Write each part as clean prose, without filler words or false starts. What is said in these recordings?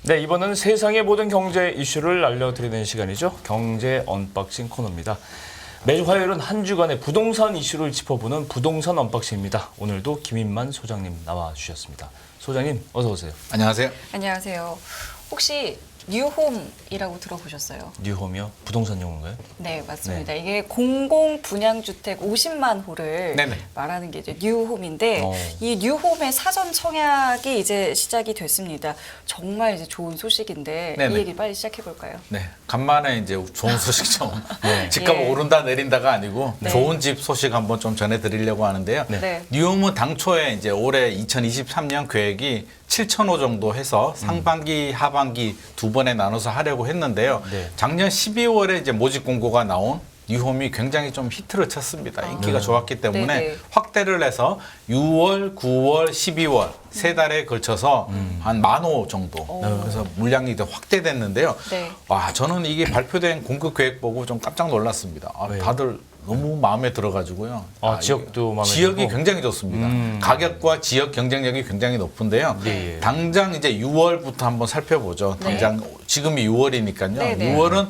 네, 이번은 세상의 모든 경제 이슈를 알려드리는 시간이죠. 경제 언박싱 코너입니다. 매주 화요일은 한 주간의 부동산 이슈를 짚어보는 부동산 언박싱입니다. 오늘도 김인만 소장님 나와주셨습니다. 소장님 어서 오세요. 안녕하세요. 안녕하세요. 혹시 뉴홈이라고 들어보셨어요? 뉴홈이요? 부동산 용어인가요? 네, 맞습니다. 이게 공공 분양주택 50만 호를 네네. 말하는 게 이제 뉴홈인데 이 뉴홈의 사전 청약이 이제 시작이 됐습니다. 정말 이제 좋은 소식인데 네네. 이 얘기 빨리 시작해 볼까요? 네, 간만에 이제 좋은 소식 좀 집값 예. 오른다 내린다가 아니고 네. 좋은 집 소식 한번 좀 전해드리려고 하는데요. 네. 뉴홈은 당초에 이제 올해 2023년 계획이 7,000호 정도 해서 상반기, 하반기 두 번에 나눠서 하려고 했는데요. 네. 작년 12월에 이제 모집 공고가 나온 뉴홈이 굉장히 좀 히트를 쳤습니다. 인기가 좋았기 때문에 네네. 확대를 해서 6월, 9월, 12월 세 달에 걸쳐서 한 10,000호 정도. 그래서 물량이 더 확대됐는데요. 네. 와, 저는 이게 발표된 공급 계획 보고 좀 깜짝 놀랐습니다. 왜요? 다들 너무 마음에 들어가지고 지역도 마음에 지역이 들고? 굉장히 좋습니다. 가격과 지역 경쟁력이 굉장히 높은데요. 예. 당장 이제 6월부터 한번 살펴보죠. 네. 당장 지금이 6월이니까요. 네네. 6월은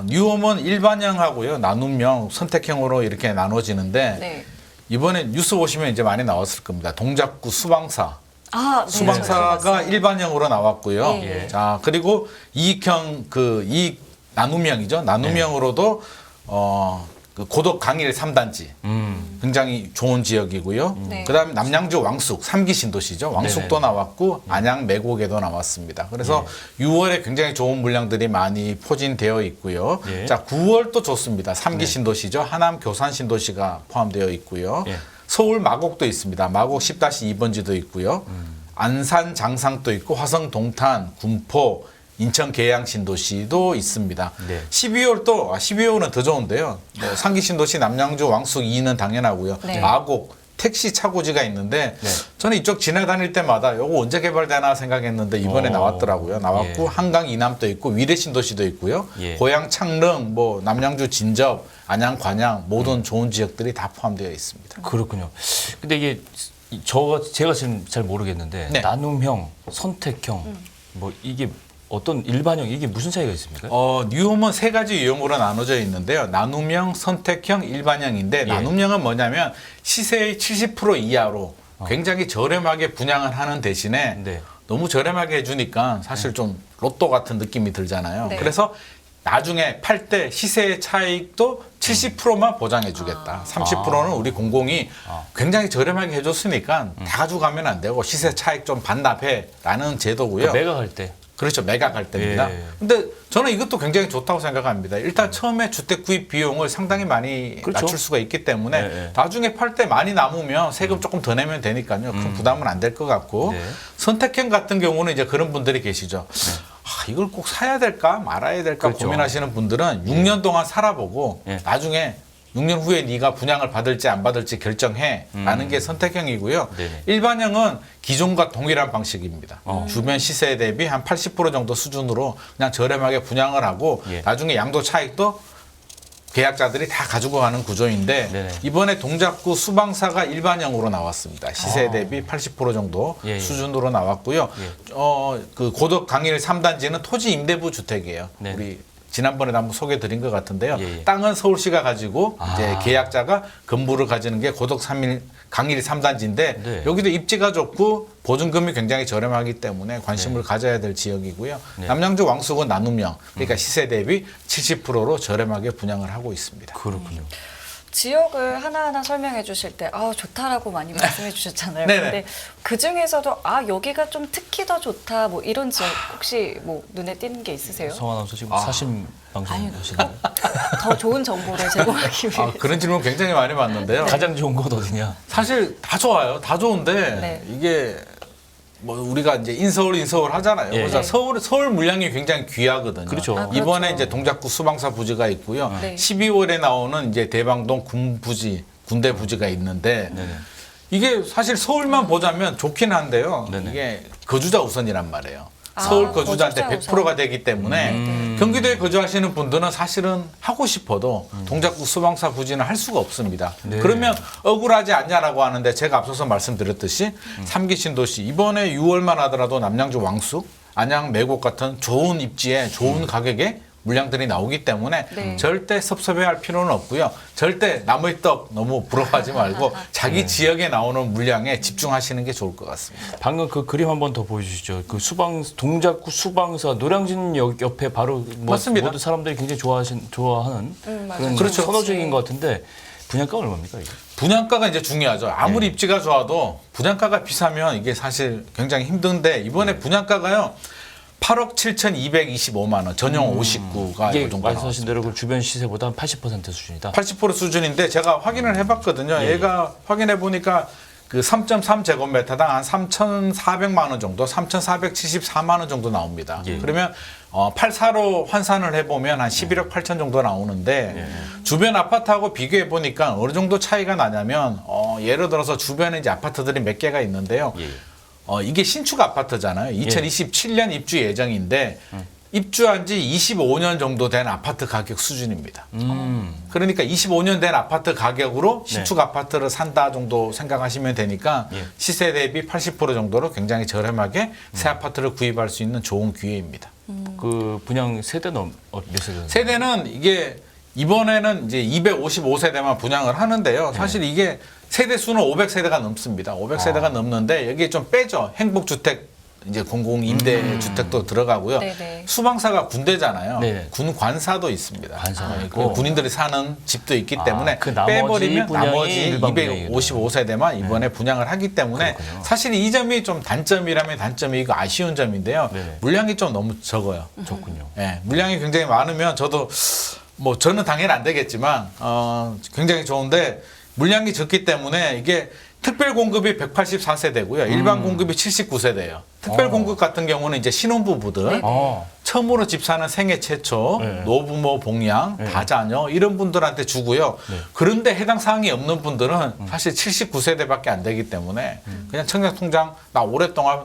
뉴홈은 일반형하고요, 나눔형, 선택형으로 이렇게 나눠지는데 네. 이번에 뉴스 보시면 이제 많이 나왔을 겁니다. 동작구 수방사. 아, 네, 수방사가 저 봤어요. 일반형으로 나왔고요. 예. 자, 그리고 이익형 이익 나눔형이죠. 나눔형으로도 그 고덕 강일 3단지 굉장히 좋은 지역이고요. 네. 그다음에 남양주 왕숙 3기 신도시죠. 왕숙도 네네. 나왔고 안양 매곡에도 나왔습니다. 그래서 6월에 굉장히 좋은 물량들이 많이 포진되어 있고요. 예. 자, 9월 또 좋습니다. 3기 신도시죠. 하남 교산 신도시가 포함되어 있고요. 예. 서울 마곡도 있습니다. 마곡 10-2번지도 있고요. 안산 장상도 있고 화성 동탄, 군포, 인천 계양 신도시도 있습니다. 네. 12월은 더 좋은데요. 뭐 상기 신도시, 남양주, 왕숙 2는 당연하고요. 네. 마곡 택시 차고지가 있는데 네. 저는 이쪽 지나다닐 때마다 이거 언제 개발되나 생각했는데 이번에 나왔더라고요. 나왔고 예. 한강 이남도 있고 위례 신도시도 있고요. 예. 고양 창릉, 뭐 남양주 진접, 안양 관양 모든 좋은 지역들이 다 포함되어 있습니다. 그렇군요. 근데 이게 제가 지금 잘 모르겠는데 네. 나눔형, 선택형 뭐 이게 어떤 일반형 이게 무슨 차이가 있습니까? 뉴홈은 세 가지 유형으로 나눠져 있는데요. 나눔형, 선택형, 일반형인데 예. 나눔형은 뭐냐면 시세의 70% 이하로 굉장히 저렴하게 분양을 하는 대신에 네. 너무 저렴하게 해주니까 사실 좀 로또 같은 느낌이 들잖아요. 네. 그래서 나중에 팔 때 시세의 차익도 70%만 보장해 주겠다. 30%는 우리 공공이 굉장히 저렴하게 해줬으니까 다 가져가면 안 되고 시세 차익 좀 반납해라는 제도고요. 매각할 때. 그렇죠. 매각할 때입니다. 예. 근데 저는 이것도 굉장히 좋다고 생각합니다. 일단 처음에 주택 구입 비용을 상당히 많이 그렇죠. 낮출 수가 있기 때문에 예. 나중에 팔 때 많이 남으면 세금 조금 더 내면 되니까요. 큰 부담은 안 될 것 같고 네. 선택형 같은 경우는 이제 그런 분들이 계시죠. 이걸 꼭 사야 될까 말아야 될까 그렇죠. 고민하시는 분들은 6년 동안 살아보고 예. 나중에 6년 후에 네가 분양을 받을지 안 받을지 결정해라는 게 선택형이고요. 네네. 일반형은 기존과 동일한 방식입니다. 주변 시세 대비 한 80% 정도 수준으로 그냥 저렴하게 분양을 하고 예. 나중에 양도 차익도 계약자들이 다 가지고 가는 구조인데 네네. 이번에 동작구 수방사가 일반형으로 나왔습니다. 시세 대비 80% 정도 예, 예. 수준으로 나왔고요. 그 고덕 강일 3단지는 토지 임대부 주택이에요. 네. 우리 지난번에 한번 소개드린 것 같은데요. 예, 예. 땅은 서울시가 가지고 이제 계약자가 건물을 가지는 게 고덕 강일 3단지인데 네. 여기도 입지가 좋고 보증금이 굉장히 저렴하기 때문에 관심을 가져야 될 지역이고요. 네. 남양주 왕숙은 나눔형, 그러니까 시세 대비 70%로 저렴하게 분양을 하고 있습니다. 그렇군요. 지역을 하나하나 설명해 주실 때 좋다라고 많이 말씀해 주셨잖아요. 네네. 근데 그 중에서도 여기가 좀 특히 더 좋다 뭐 이런 지역 혹시 뭐 눈에 띄는 게 있으세요? 성 아나운서 지금 사심 방송 하시나요? 더 좋은 정보를 제공하기 위해. 그런 질문 굉장히 많이 받는데요. 가장 좋은 곳 어디냐? 사실 다 좋아요. 다 좋은데 네. 이게 뭐 우리가 이제 인서울 하잖아요. 예. 그래서 네. 서울 물량이 굉장히 귀하거든요. 그렇죠. 그렇죠. 이번에 이제 동작구 수방사 부지가 있고요. 네. 12월에 나오는 이제 대방동 군대 부지가 있는데 네네. 이게 사실 서울만 보자면 좋긴 한데요. 네네. 이게 거주자 우선이란 말이에요. 서울 거주자한테 거주자 100%가 되기 때문에 경기도에 거주하시는 분들은 사실은 하고 싶어도 동작구 수방사 부지는 할 수가 없습니다. 네. 그러면 억울하지 않냐라고 하는데 제가 앞서서 말씀드렸듯이 3기 신도시 이번에 6월만 하더라도 남양주 왕숙 안양, 매곡 같은 좋은 입지에 좋은 가격에 물량들이 나오기 때문에 네. 절대 섭섭해할 필요는 없고요. 절대 남의 떡 너무 부러워하지 말고 자기 지역에 나오는 물량에 집중하시는 게 좋을 것 같습니다. 방금 그 그림 한 번 더 보여주시죠. 그 동작구 수방사 노량진 역 옆에 바로 뭐 맞습니다. 모든 사람들이 굉장히 좋아하는 맞아요. 그런 그렇죠. 선호적인 것 같은데 분양가 얼마입니까 이게? 분양가가 이제 중요하죠. 아무리 입지가 좋아도 분양가가 비싸면 이게 사실 굉장히 힘든데 이번에 분양가가요. 8억 7,225만 원 전용 59가 이게 이 정도 말씀하신 나왔습니다. 대로 그 주변 시세보다 한 80% 수준이다. 80% 수준인데 제가 확인을 해봤거든요. 얘가 확인해 보니까 그 3.3제곱미터당 한 3,400만 원 정도, 3,474만 원 정도 나옵니다. 예. 그러면 84로 환산을 해보면 한 11억 8천 정도 나오는데 주변 아파트하고 비교해 보니까 어느 정도 차이가 나냐면 예를 들어서 주변에 이제 아파트들이 몇 개가 있는데요. 예. 이게 신축 아파트잖아요. 2027년 입주 예정인데 입주한 지 25년 정도 된 아파트 가격 수준입니다. 그러니까 25년 된 아파트 가격으로 신축 아파트를 산다 정도 생각하시면 되니까 예. 시세 대비 80% 정도로 굉장히 저렴하게 새 아파트를 구입할 수 있는 좋은 기회입니다. 그 분양 세대는 몇 세대? 세대는 이게 이번에는 이제 255세대만 분양을 하는데요. 사실 이게 세대 수는 500세대가 넘습니다. 500세대가 넘는데 여기에 좀 빼죠. 행복주택 이제 공공 임대 주택도 들어가고요. 네네. 수방사가 군대잖아요. 네네. 군 관사도 있습니다. 관사가 그 있고. 군인들이 사는 집도 있기 때문에 그 나머지 빼버리면 분양이 나머지 일반 분양이구나. 255세대만 이번에 분양을 하기 때문에 그렇군요. 사실 이 점이 좀 단점이라면 단점이고 아쉬운 점인데요. 네네. 물량이 좀 너무 적어요. 좋군요. 예, 물량이 굉장히 많으면 저도 뭐 저는 당연히 안 되겠지만 굉장히 좋은데 물량이 적기 때문에 이게 특별 공급이 184세대고요. 일반 공급이 79세대예요. 특별 공급 같은 경우는 이제 신혼부부들 네. 처음으로 집 사는 생애 최초, 네. 노부모 봉양, 다자녀 이런 분들한테 주고요. 그런데 해당 사항이 없는 분들은 사실 79세대밖에 안 되기 때문에 그냥 청약통장 나 오랫동안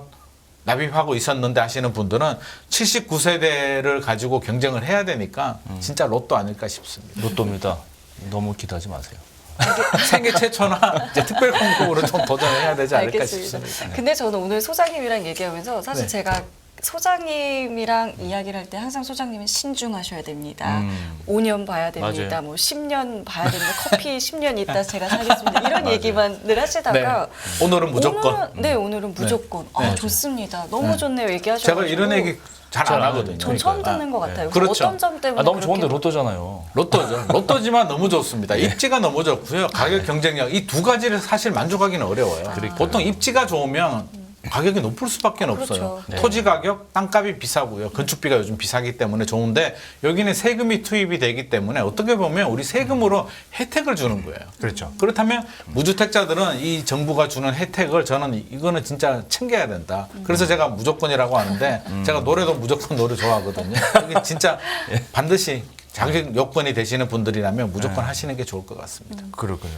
납입하고 있었는데 하시는 분들은 79세대를 가지고 경쟁을 해야 되니까 진짜 로또 아닐까 싶습니다. 로또입니다. 너무 기대하지 마세요. 생애 최초나 이제 특별 공급으로 좀 도전해야 되지 않을까 알겠습니다. 싶습니다. 근데 저는 오늘 소장님이랑 얘기하면서 사실 네. 제가 소장님이랑 이야기를 할 때 항상 소장님은 신중하셔야 됩니다. 5년 봐야 됩니다. 맞아요. 뭐 10년 봐야 됩니다. 커피 10년 있다 제가 사겠습니다. 이런 얘기만 늘 하시다가 네. 오늘은 무조건. 오늘은 무조건. 아, 네. 좋습니다. 너무 좋네요. 얘기하셔서 제가 이런 얘기 잘 안 하거든요. 전 처음 듣는 것 같아요. 그렇죠. 어떤 점 때문에 너무 그렇게 좋은데 로또잖아요. 로또죠. 로또지만 너무 좋습니다. 입지가 너무 좋고요. 가격 경쟁력 이 두 가지를 사실 만족하기는 어려워요. 보통 입지가 좋으면 가격이 높을 수밖에 없어요. 그렇죠. 토지 가격, 땅값이 비싸고요. 건축비가 요즘 비싸기 때문에 좋은데 여기는 세금이 투입이 되기 때문에 어떻게 보면 우리 세금으로 혜택을 주는 거예요. 그렇죠. 그렇다면 무주택자들은 이 정부가 주는 혜택을 저는 이거는 진짜 챙겨야 된다. 그래서 제가 무조건이라고 하는데 제가 노래도 무조건 노래 좋아하거든요. 이게 진짜 반드시 자격 요건이 되시는 분들이라면 무조건 하시는 게 좋을 것 같습니다. 그렇군요.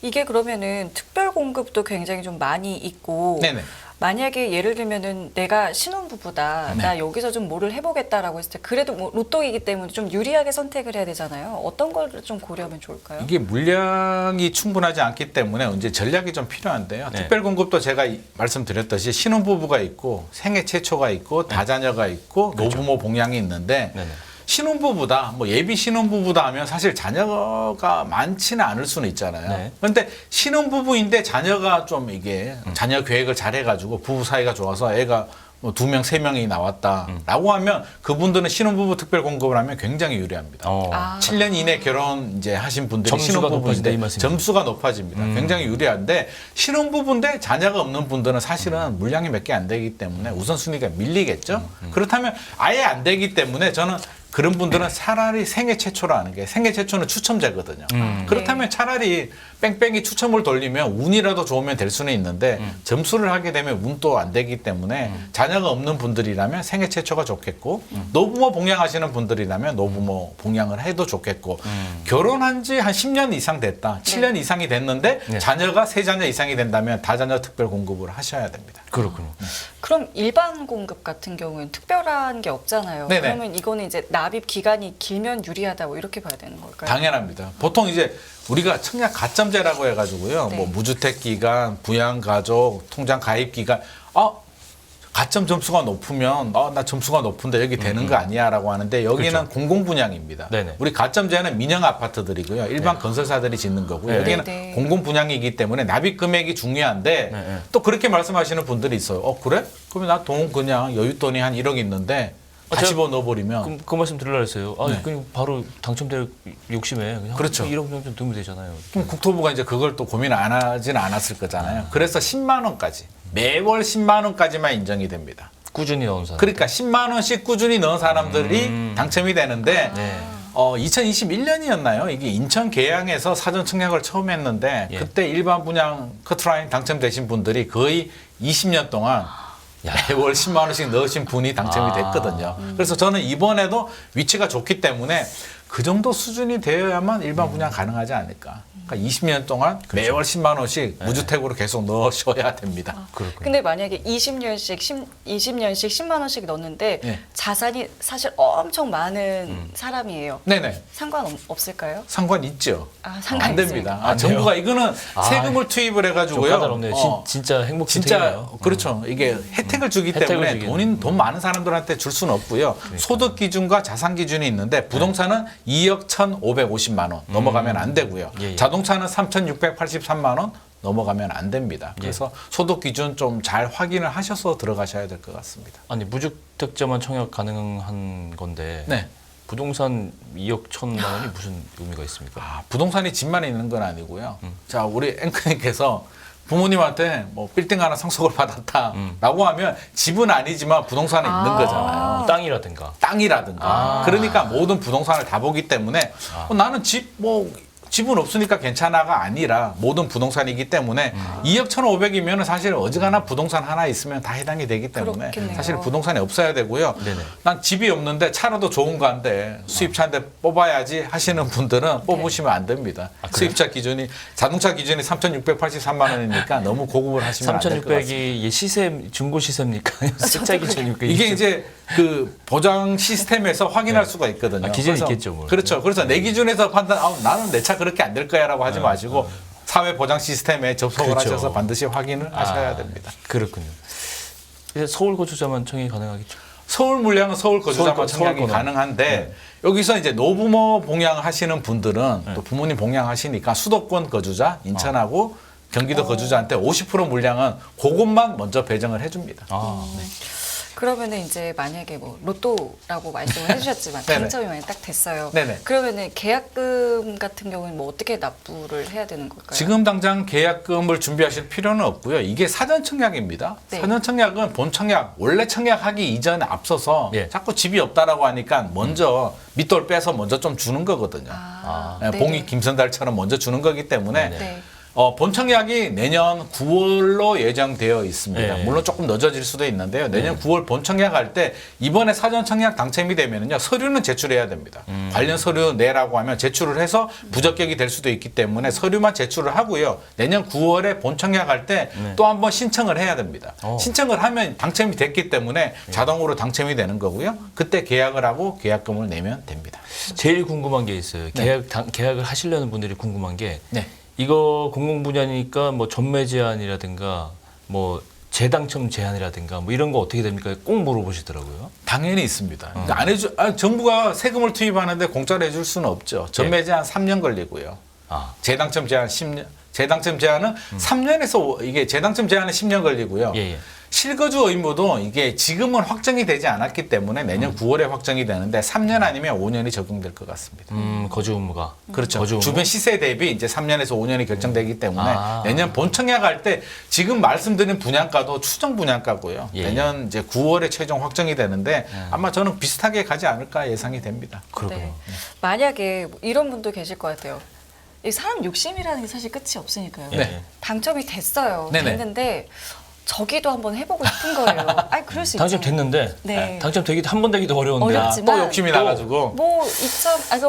이게 그러면은 특별 공급도 굉장히 좀 많이 있고 네네. 만약에 예를 들면은 내가 신혼부부다 네. 나 여기서 좀 뭐를 해보겠다라고 했을 때 그래도 뭐 로또이기 때문에 좀 유리하게 선택을 해야 되잖아요. 어떤 걸 좀 고려하면 좋을까요? 이게 물량이 충분하지 않기 때문에 이제 전략이 좀 필요한데요. 네. 특별 공급도 제가 말씀드렸듯이 신혼부부가 있고 생애 최초가 있고 다자녀가 있고 노부모 봉양이 있는데 네네. 신혼부부다, 뭐 예비 신혼부부다 하면 사실 자녀가 많지는 않을 수는 있잖아요. 네. 그런데 신혼부부인데 자녀가 좀 이게 자녀 계획을 잘 해가지고 부부 사이가 좋아서 애가 뭐 2명, 3명이 나왔다라고 하면 그분들은 신혼부부 특별 공급을 하면 굉장히 유리합니다. 아. 7년 이내 결혼 이제 하신 분들이 점수가 높아진다, 이 신혼부부인데 말씀이죠. 점수가 높아집니다. 굉장히 유리한데 신혼부부인데 자녀가 없는 분들은 사실은 물량이 몇 개 안 되기 때문에 우선순위가 밀리겠죠. 그렇다면 아예 안 되기 때문에 저는 그런 분들은 차라리 생애 최초로 하는 게 생애 최초는 추첨제거든요. 그렇다면 차라리 뺑뺑이 추첨을 돌리면 운이라도 좋으면 될 수는 있는데 점수를 하게 되면 운도 안 되기 때문에 자녀가 없는 분들이라면 생애 최초가 좋겠고 노부모 봉양하시는 분들이라면 노부모 봉양을 해도 좋겠고 결혼한 지 한 10년 이상 됐다. 7년 이상이 됐는데 네. 자녀가 3자녀 이상이 된다면 다자녀 특별 공급을 하셔야 됩니다. 그렇군요. 그럼 일반 공급 같은 경우에는 특별한 게 없잖아요. 네네. 그러면 이거는 이제 납입 기간이 길면 유리하다고 이렇게 봐야 되는 걸까요? 당연합니다. 보통 이제 우리가 청약 가점제라고 해가지고요. 네. 뭐 무주택 기간, 부양 가족, 통장 가입 기간. 가점 점수가 높으면 나 점수가 높은데 여기 되는 거 아니야라고 하는데 여기는 그렇죠. 공공 분양입니다. 네네. 우리 가점 제한은 민영 아파트들이고요. 일반 건설사들이 짓는 거고요. 네. 여기는 네. 공공 분양이기 때문에 납입 금액이 중요한데 네. 또 그렇게 말씀하시는 분들이 있어요. 그래? 그러면 나 돈 그냥 여윳돈이 한 1억 있는데 다 제가 집어 넣어버리면 그 말씀 드리려고 했어요. 아, 네. 그냥 바로 당첨될 욕심에 그냥 그렇죠. 1억 정도 좀 넣으면 되잖아요. 그럼 국토부가 이제 그걸 또 고민 안 하지는 않았을 거잖아요. 그래서 10만 원까지 매월 10만 원까지만 인정이 됩니다. 꾸준히 넣은 사람. 그러니까 10만 원씩 꾸준히 넣은 사람들이 당첨이 되는데 네. 2021년이었나요? 이게 인천 계양에서 사전 청약을 처음 했는데 예. 그때 일반 분양 커트라인 당첨되신 분들이 거의 20년 동안 매월 10만 원씩 넣으신 분이 당첨이 됐거든요. 그래서 저는 이번에도 위치가 좋기 때문에 그 정도 수준이 되어야만 일반 분양 가능하지 않을까. 그러니까 20년 동안 매월 10만 원씩 무주택으로 계속 넣으셔야 됩니다. 그렇군요. 근데 만약에 20년씩 10만 원씩 넣는데 네. 자산이 사실 엄청 많은 사람이에요. 네네. 상관없을까요? 상관 있죠. 상관 안 됩니다. 안 돼요? 정부가 이거는 아, 세금을 투입을 좀 해가지고요. 까다롭네요. 진짜 행복 진짜 주택이네요. 그렇죠. 이게 혜택을 주기 혜택을 때문에 주기는. 돈 많은 사람들한테 줄 수는 없고요. 소득 기준과 자산 기준이 있는데 부동산은 2억 1,550만 원 넘어가면 안 되고요. 예, 예. 자동차는 3,683만 원 넘어가면 안 됩니다. 그래서 소득 기준 좀 잘 확인을 하셔서 들어가셔야 될 것 같습니다. 아니 무주택자만 청약 가능한 건데 네. 부동산 2억 1천만 원이 무슨 의미가 있습니까? 부동산이 집만 있는 건 아니고요. 자, 우리 앵커님께서 부모님한테 뭐 빌딩 하나 상속을 받았다라고 하면 집은 아니지만 부동산에 있는 거잖아요. 땅이라든가. 땅이라든가. 그러니까 모든 부동산을 다 보기 때문에 나는 집은 없으니까 괜찮아가 아니라 모든 부동산이기 때문에 2억 1,500이면 사실 어지간한 부동산 하나 있으면 다 해당이 되기 때문에 그렇겠네요. 사실 부동산이 없어야 되고요. 네네. 난 집이 없는데 차라도 좋은 거 한데 수입차인데 뽑아야지 하시는 분들은 뽑으시면 안 됩니다. 수입차 기준이 자동차 기준이 3,683만 원이니까 너무 고급을 하시면 안 될 것 같습니다. 3,600이 시세 중고 시세입니까? 세차 기준입니까? 이게 이제 그 보장 시스템에서 확인할 수가 있거든요. 기준이 그래서 있겠죠, 뭘. 그렇죠. 그래서 내 기준에서 판단, 나는 내 차 그렇게 안 될 거야라고 하지 마시고 사회 보장 시스템에 접속을 그렇죠. 하셔서 반드시 확인을 하셔야 됩니다. 그렇군요. 이제 서울 거주자만 청약이 가능하겠죠? 서울 물량은 서울 거주자만 서울 청약이 거는. 가능한데 여기서 이제 노부모 봉양하시는 분들은 또 부모님 봉양하시니까 수도권 거주자 인천하고 경기도 거주자한테 50% 물량은 그것만 먼저 배정을 해줍니다. 그러면은 이제 만약에 뭐 로또라고 말씀을 해주셨지만 네네. 당첨이 만약 딱 됐어요. 네네. 그러면은 계약금 같은 경우는 뭐 어떻게 납부를 해야 되는 걸까요? 지금 당장 계약금을 준비하실 필요는 없고요. 이게 사전 청약입니다. 네. 사전 청약은 본 청약, 원래 청약하기 이전에 앞서서 예. 자꾸 집이 없다라고 하니까 먼저 밑돌 빼서 먼저 좀 주는 거거든요. 네네. 봉이 김선달처럼 먼저 주는 거기 때문에 네. 본 청약이 내년 9월로 예정되어 있습니다. 네. 물론 조금 늦어질 수도 있는데요. 내년 9월 본 청약할 때 이번에 사전 청약 당첨이 되면은요 서류는 제출해야 됩니다. 관련 서류 내라고 하면 제출을 해서 부적격이 될 수도 있기 때문에 서류만 제출을 하고요. 내년 9월에 본 청약할 때 또 한 번 신청을 해야 됩니다. 신청을 하면 당첨이 됐기 때문에 자동으로 당첨이 되는 거고요. 그때 계약을 하고 계약금을 내면 됩니다. 제일 궁금한 게 있어요. 계약을 하시려는 분들이 궁금한 게 네. 이거 공공 분야니까 뭐 전매 제한이라든가 뭐 재당첨 제한이라든가 뭐 이런 거 어떻게 됩니까? 꼭 물어보시더라고요. 당연히 있습니다. 그러니까 정부가 세금을 투입하는데 공짜로 해줄 수는 없죠. 전매 제한 3년 걸리고요. 재당첨 제한 10년. 재당첨 제한은 3년에서 이게 재당첨 제한은 10년 걸리고요. 예. 실거주 의무도 이게 지금은 확정이 되지 않았기 때문에 내년 9월에 확정이 되는데 3년 아니면 5년이 적용될 것 같습니다. 거주 의무가. 그렇죠. 거주 의무? 주변 시세 대비 이제 3년에서 5년이 결정되기 때문에 내년 본 청약할 때 지금 말씀드린 분양가도 추정 분양가고요. 예. 내년 이제 9월에 최종 확정이 되는데 아마 저는 비슷하게 가지 않을까 예상이 됩니다. 그렇군요. 네. 만약에 뭐 이런 분도 계실 것 같아요. 이 사람 욕심이라는 게 사실 끝이 없으니까요. 네. 당첨이 됐어요. 네네. 됐는데 저기도 한번 해보고 싶은 거예요. 아니 그럴 수 있죠. 당첨됐는데 네. 당첨되기도 한 번 되기도 어려운데 어렵지만 또 욕심이 나가지고 뭐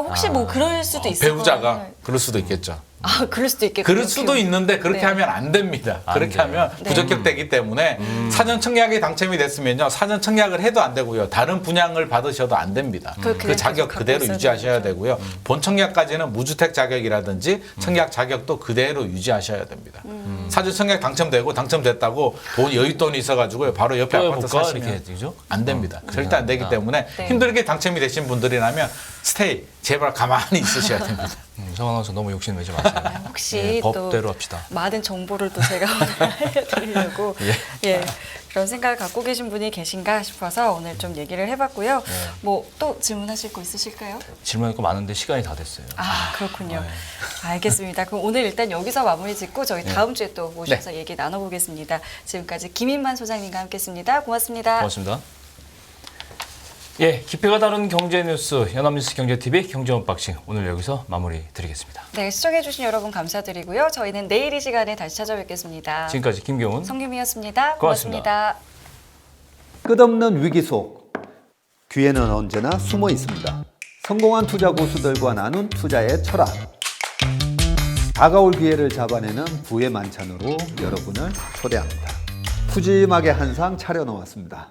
혹시 뭐 그럴 수도 있을 배우자가 거예요. 그럴 수도 있겠죠. 아, 그럴 수도 있겠군요. 그럴 수도 있는데 그렇게 네. 하면 안 됩니다. 안 그렇게 돼요. 하면 네. 부적격되기 때문에 사전 청약에 당첨이 됐으면요. 사전 청약을 해도 안 되고요. 다른 분양을 받으셔도 안 됩니다. 그걸 그 그냥 자격 계속 그대로 갖고 있어야 유지하셔야 되죠. 되고요. 본 청약까지는 무주택 자격이라든지 청약 자격도 그대로 유지하셔야 됩니다. 사전 청약 당첨됐다고 돈 여윳돈이 있어가지고 바로 옆에 또 아파트 해볼까? 사시면 이렇게 되죠? 안 됩니다. 절대 안 되기 때문에 네. 힘들게 당첨이 되신 분들이라면 스테이 제발 가만히 있으셔야 됩니다. 성아나운서 너무 욕심 내지 마세요. 혹시 예, 또 법대로 합시다. 많은 정보를 또 제가 오늘 알려드리려고 예, 그런 생각을 갖고 계신 분이 계신가 싶어서 오늘 좀 얘기를 해봤고요. 뭐 또 질문하실 거 있으실까요? 질문할 거 많은데 시간이 다 됐어요. 아, 그렇군요. 알겠습니다. 그럼 오늘 일단 여기서 마무리 짓고 저희 다음 주에 또 모셔서 얘기 나눠보겠습니다. 지금까지 김인만 소장님과 함께했습니다. 고맙습니다. 고맙습니다. 예, 기회가 다른 경제 뉴스 연합뉴스 경제TV 경제 언박싱 오늘 여기서 마무리 드리겠습니다. 네, 시청해주신 여러분 감사드리고요. 저희는 내일 이 시간에 다시 찾아뵙겠습니다. 지금까지 김경훈. 성규미였습니다. 고맙습니다. 고맙습니다. 끝없는 위기 속 기회는 언제나 숨어 있습니다. 성공한 투자 고수들과 나눈 투자의 철학. 다가올 기회를 잡아내는 부의 만찬으로 여러분을 초대합니다. 푸짐하게 한 상 차려놓았습니다.